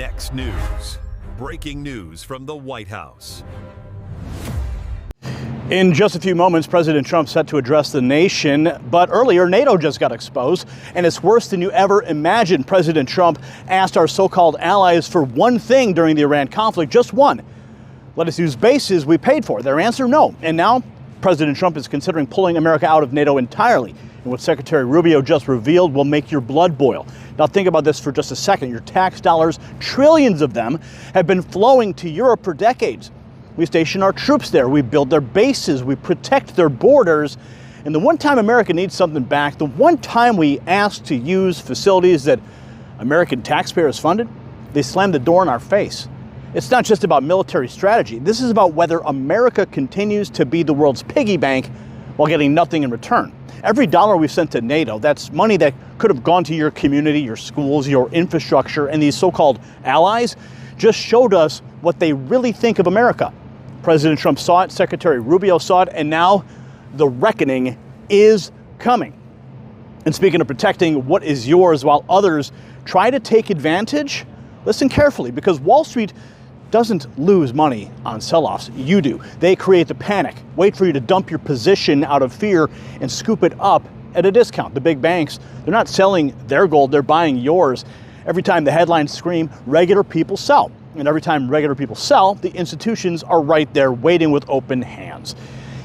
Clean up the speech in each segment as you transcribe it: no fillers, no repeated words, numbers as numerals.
Next news. Breaking news from the White House. In just a few moments, President Trump set to address the nation, but earlier NATO just got exposed, and it's worse than you ever imagined. President Trump asked our so-called allies for one thing during the Iran conflict, just one. Let us use bases we paid for. Their answer, no. And now President Trump is considering pulling America out of NATO entirely. And what Secretary Rubio just revealed will make your blood boil. Now think about this for just a second. Your tax dollars, trillions of them, have been flowing to Europe for decades. We station our troops there, we build their bases, we protect their borders. And the one time America needs something back, the one time we ask to use facilities that American taxpayers funded, they slam the door in our face. It's not just about military strategy. This is about whether America continues to be the world's piggy bank while getting nothing in return. Every dollar we've sent to NATO, that's money that could have gone to your community, your schools, your infrastructure, and these so-called allies just showed us what they really think of America. President Trump saw it, Secretary Rubio saw it, and now the reckoning is coming. And speaking of protecting what is yours while others try to take advantage, listen carefully, because Wall Street doesn't lose money on sell-offs. You do. They create the panic, wait for you to dump your position out of fear and scoop it up at a discount. The big banks, they're not selling their gold, they're buying yours. Every time the headlines scream, regular people sell. And every time regular people sell, the institutions are right there waiting with open hands.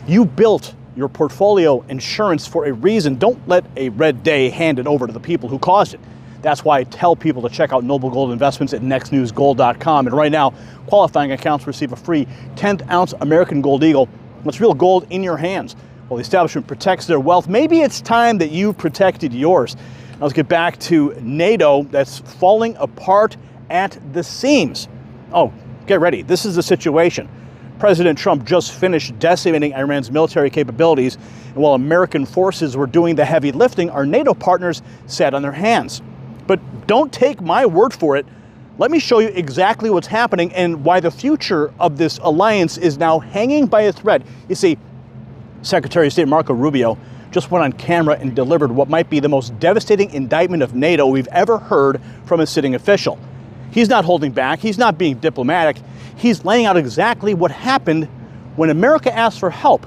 You built your portfolio insurance for a reason. Don't let a red day hand it over to the people who caused it. That's why I tell people to check out Noble Gold Investments at nextnewsgold.com. And right now, qualifying accounts receive a free 10th ounce American Gold Eagle. That's real gold in your hands. While the establishment protects their wealth, maybe it's time that you protected yours. Now let's get back to NATO that's falling apart at the seams. Oh, get ready. This is the situation. President Trump just finished decimating Iran's military capabilities, and while American forces were doing the heavy lifting, our NATO partners sat on their hands. But don't take my word for it. Let me show you exactly what's happening and why the future of this alliance is now hanging by a thread. You see, Secretary of State Marco Rubio just went on camera and delivered what might be the most devastating indictment of NATO we've ever heard from a sitting official. He's not holding back. He's not being diplomatic. He's laying out exactly what happened when America asked for help.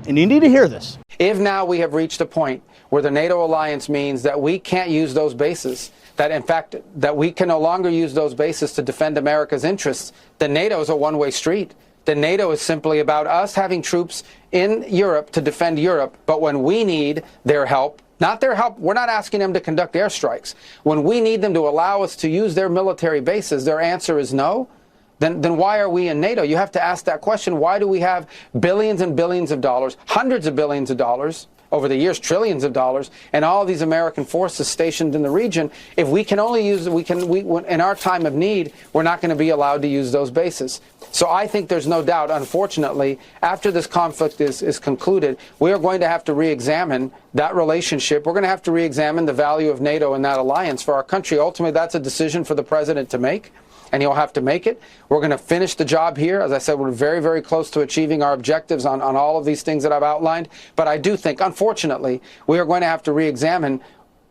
And you need to hear this. If now we have reached a point where the NATO alliance means that we can't use those bases, that in fact, that we can no longer use those bases to defend America's interests, then NATO is a one-way street. Then NATO is simply about us having troops in Europe to defend Europe. But when we need their help, not their help, we're not asking them to conduct airstrikes. When we need them to allow us to use their military bases, their answer is no. Then why are we in NATO? You have to ask that question. Why do we have billions and billions of dollars, hundreds of billions of dollars, over the years, trillions of dollars, and all these American forces stationed in the region? If we can only use, in our time of need, we're not going to be allowed to use those bases. So I think there's no doubt, unfortunately, after this conflict is concluded, we are going to have to re-examine that relationship. We're going to have to re-examine the value of NATO and that alliance for our country. Ultimately, that's a decision for the president to make, and he'll have to make it. We're going to finish the job here. As I said, we're very, very close to achieving our objectives on all of these things that I've outlined. But I do think, unfortunately, we are going to have to re-examine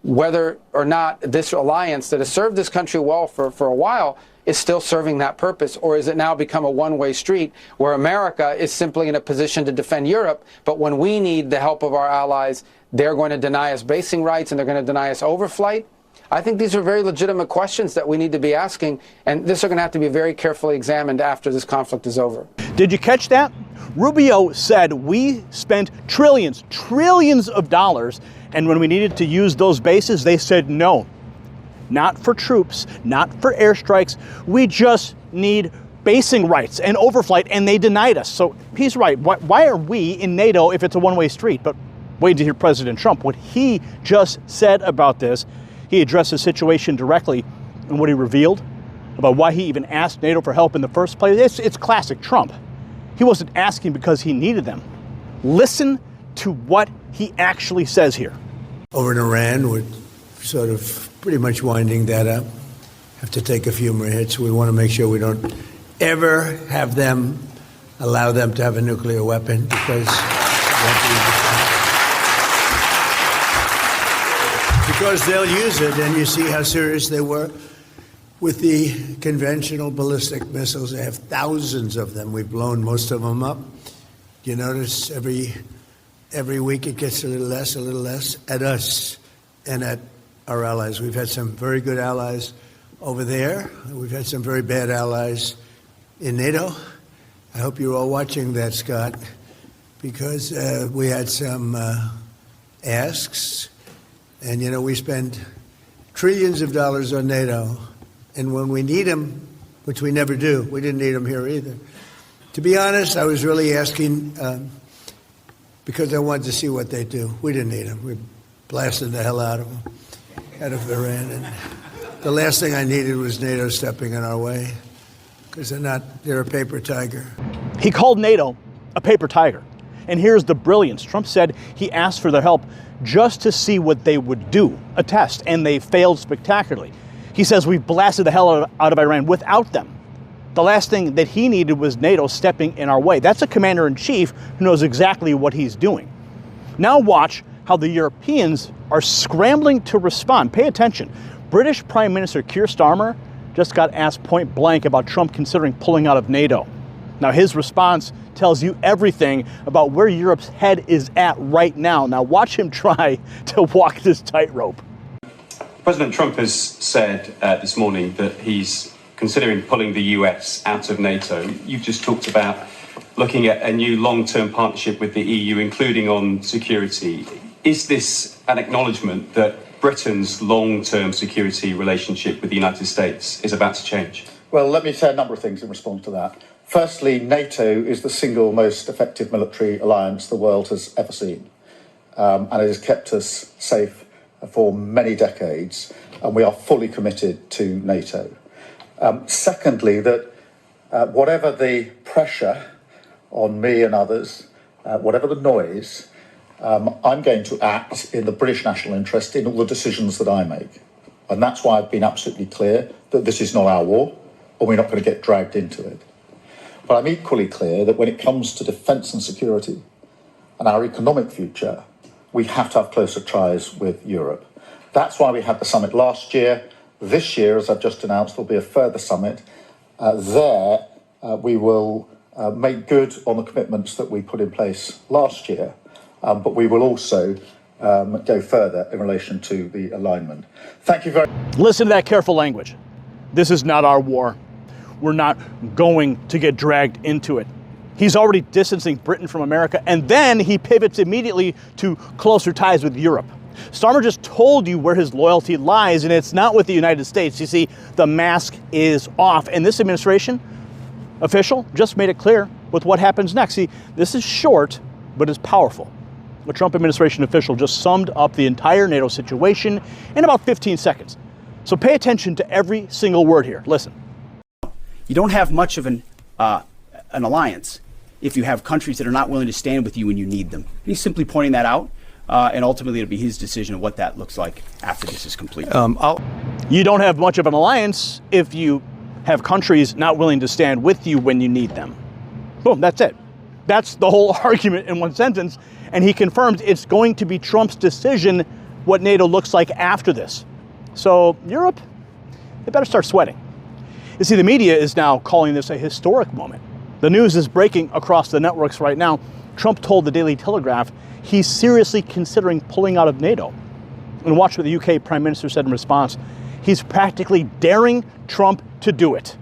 whether or not this alliance that has served this country well for a while is still serving that purpose, or is it now become a one-way street where America is simply in a position to defend Europe, but when we need the help of our allies, they're going to deny us basing rights and they're going to deny us overflight? I think these are very legitimate questions that we need to be asking, and this are going to have to be very carefully examined after this conflict is over. Did you catch that? Rubio said we spent trillions of dollars, and when we needed to use those bases, they said no. Not for troops, not for airstrikes. We just need basing rights and overflight, and they denied us. So he's right. Why are we in NATO if it's a one-way street? But wait to hear President Trump. What he just said about this, he addressed the situation directly, and what he revealed about why he even asked NATO for help in the first place, it's classic Trump. He wasn't asking because he needed them. Listen to what he actually says here. Over in Iran, we're sort of pretty much winding that up. Have to take a few more hits. We want to make sure we don't ever have them, allow them to have a nuclear weapon, because they'll use it, and you see how serious they were with the conventional ballistic missiles. They have thousands of them. We've blown most of them up. You notice every week it gets a little less at us and at our allies. We've had some very good allies over there. We've had some very bad allies in NATO. I hope you're all watching that, Scott, because we had some asks. And, you know, we spend trillions of dollars on NATO. And when we need them, which we never do, we didn't need them here either. To be honest, I was really asking because I wanted to see what they do. We didn't need them. We blasted the hell out of them, out of Iran. And the last thing I needed was NATO stepping in our way, because they're a paper tiger. He called NATO a paper tiger. And here's the brilliance. Trump said he asked for their help just to see what they would do, a test, and they failed spectacularly. He says we've blasted the hell out of Iran without them. The last thing that he needed was NATO stepping in our way. That's a commander-in-chief who knows exactly what he's doing. Now watch how the Europeans are scrambling to respond. Pay attention. British Prime Minister Keir Starmer just got asked point blank about Trump considering pulling out of NATO. Now his response tells you everything about where Europe's head is at right now. Now watch him try to walk this tightrope. President Trump has said this morning that he's considering pulling the US out of NATO. You've just talked about looking at a new long-term partnership with the EU, including on security. Is this an acknowledgement that Britain's long-term security relationship with the United States is about to change? Well, let me say a number of things in response to that. Firstly, NATO is the single most effective military alliance the world has ever seen. And it has kept us safe for many decades, and we are fully committed to NATO. Secondly, that whatever the pressure on me and others, whatever the noise, I'm going to act in the British national interest in all the decisions that I make. And that's why I've been absolutely clear that this is not our war, or we're not going to get dragged into it. But I'm equally clear that when it comes to defence and security and our economic future, we have to have closer ties with Europe. That's why we had the summit last year. This year, as I've just announced, there'll be a further summit. We will make good on the commitments that we put in place last year, but we will also go further in relation to the alignment. Thank you very much. Listen to that careful language. This is not our war. We're not going to get dragged into it. He's already distancing Britain from America, and then he pivots immediately to closer ties with Europe. Starmer just told you where his loyalty lies, and it's not with the United States. You see, the mask is off, and this administration official just made it clear with what happens next. See, this is short, but it's powerful. The Trump administration official just summed up the entire NATO situation in about 15 seconds. So pay attention to every single word here. Listen. You don't have much of an alliance if you have countries that are not willing to stand with you when you need them. He's simply pointing that out, and ultimately it'll be his decision of what that looks like after this is complete. You don't have much of an alliance if you have countries not willing to stand with you when you need them. Boom, that's it. That's the whole argument in one sentence, and he confirms it's going to be Trump's decision what NATO looks like after this. So Europe, they better start sweating. You see, the media is now calling this a historic moment. The news is breaking across the networks right now. Trump told the Daily Telegraph he's seriously considering pulling out of NATO. And watch what the UK Prime Minister said in response. He's practically daring Trump to do it.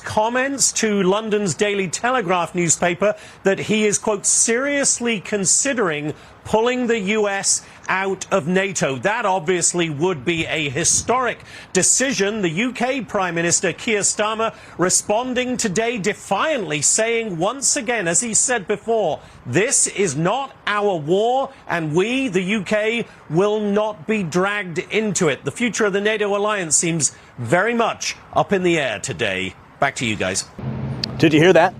Comments to London's Daily Telegraph newspaper that he is, quote, seriously considering pulling the US out of NATO. That obviously would be a historic decision. The UK Prime Minister Keir Starmer responding today defiantly, saying once again, as he said before, this is not our war and we, the UK, will not be dragged into it. The future of the NATO alliance seems very much up in the air today. Back to you guys. Did you hear that?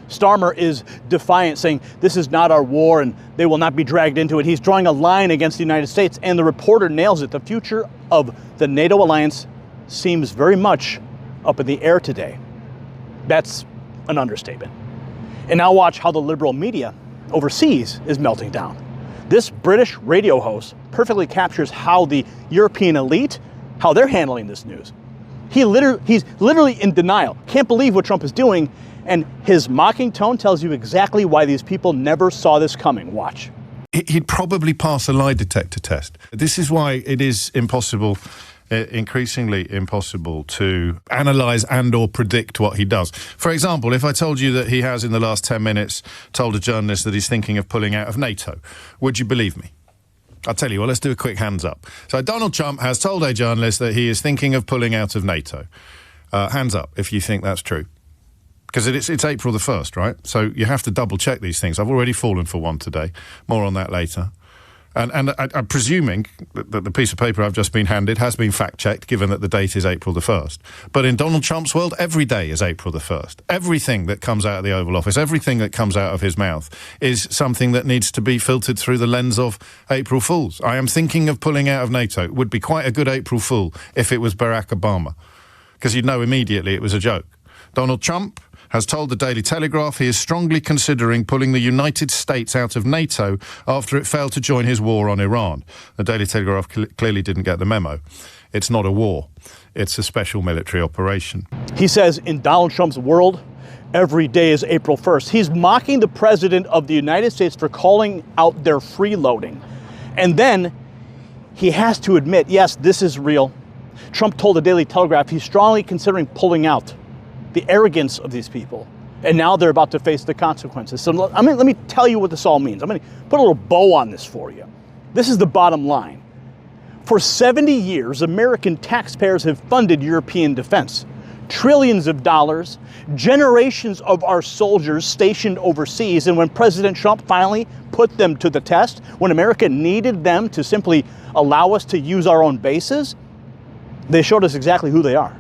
Starmer is defiant, saying this is not our war and they will not be dragged into it. He's drawing a line against the United States, and the reporter nails it. The future of the NATO alliance seems very much up in the air today. That's an understatement. And now watch how the liberal media overseas is melting down. This British radio host perfectly captures how the European elite, how they're handling this news. He's literally in denial. Can't believe what Trump is doing. And his mocking tone tells you exactly why these people never saw this coming. Watch. He'd probably pass a lie detector test. This is why it is impossible, increasingly impossible, to analyse and or predict what he does. For example, if I told you that he has in the last 10 minutes told a journalist that he's thinking of pulling out of NATO, would you believe me? I'll tell you what, let's do a quick hands up. So Donald Trump has told a journalist that he is thinking of pulling out of NATO. Hands up if you think that's true. Because it's April the 1st, right? So you have to double check these things. I've already fallen for one today. More on that later. And I'm presuming that the piece of paper I've just been handed has been fact-checked, given that the date is April the 1st. But in Donald Trump's world, every day is April the 1st. Everything that comes out of the Oval Office, everything that comes out of his mouth is something that needs to be filtered through the lens of April Fools. I am thinking of pulling out of NATO. It would be quite a good April Fool if it was Barack Obama, because you'd know immediately it was a joke. Donald Trump has told the Daily Telegraph he is strongly considering pulling the United States out of NATO after it failed to join his war on Iran. The Daily Telegraph clearly didn't get the memo. It's not a war. It's a special military operation. He says in Donald Trump's world, every day is April 1st. He's mocking the president of the United States for calling out their freeloading. And then he has to admit, yes, this is real. Trump told the Daily Telegraph he's strongly considering pulling out. The arrogance of these people. And now they're about to face the consequences. So let me tell you what this all means. I'm going to put a little bow on this for you. This is the bottom line. For 70 years, American taxpayers have funded European defense. Trillions of dollars, generations of our soldiers stationed overseas. And when President Trump finally put them to the test, when America needed them to simply allow us to use our own bases, they showed us exactly who they are.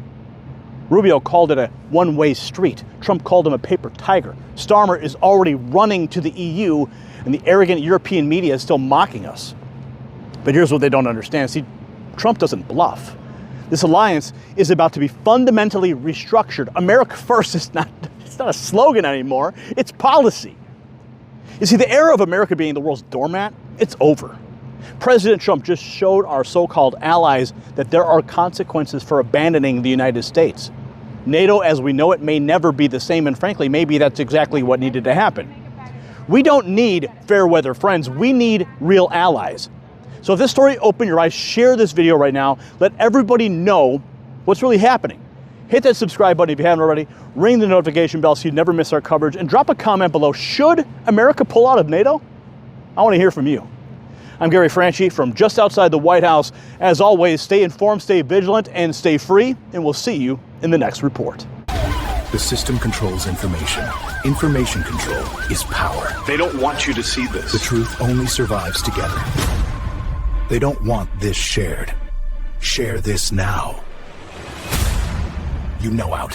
Rubio called it a one-way street. Trump called him a paper tiger. Starmer is already running to the EU, and the arrogant European media is still mocking us. But here's what they don't understand. See, Trump doesn't bluff. This alliance is about to be fundamentally restructured. America first is not a slogan anymore. It's policy. You see, the era of America being the world's doormat, it's over. President Trump just showed our so-called allies that there are consequences for abandoning the United States. NATO, as we know it, may never be the same, and frankly, maybe that's exactly what needed to happen. We don't need fair weather friends. We need real allies. So if this story opened your eyes, share this video right now. Let everybody know what's really happening. Hit that subscribe button if you haven't already. Ring the notification bell so you never miss our coverage. And drop a comment below. Should America pull out of NATO? I want to hear from you. I'm Gary Franchi from just outside the White House. As always, stay informed, stay vigilant, and stay free. And we'll see you in the next report. The system controls information. Information control is power. They don't want you to see this. The truth only survives together. They don't want this shared. Share this now. You know out.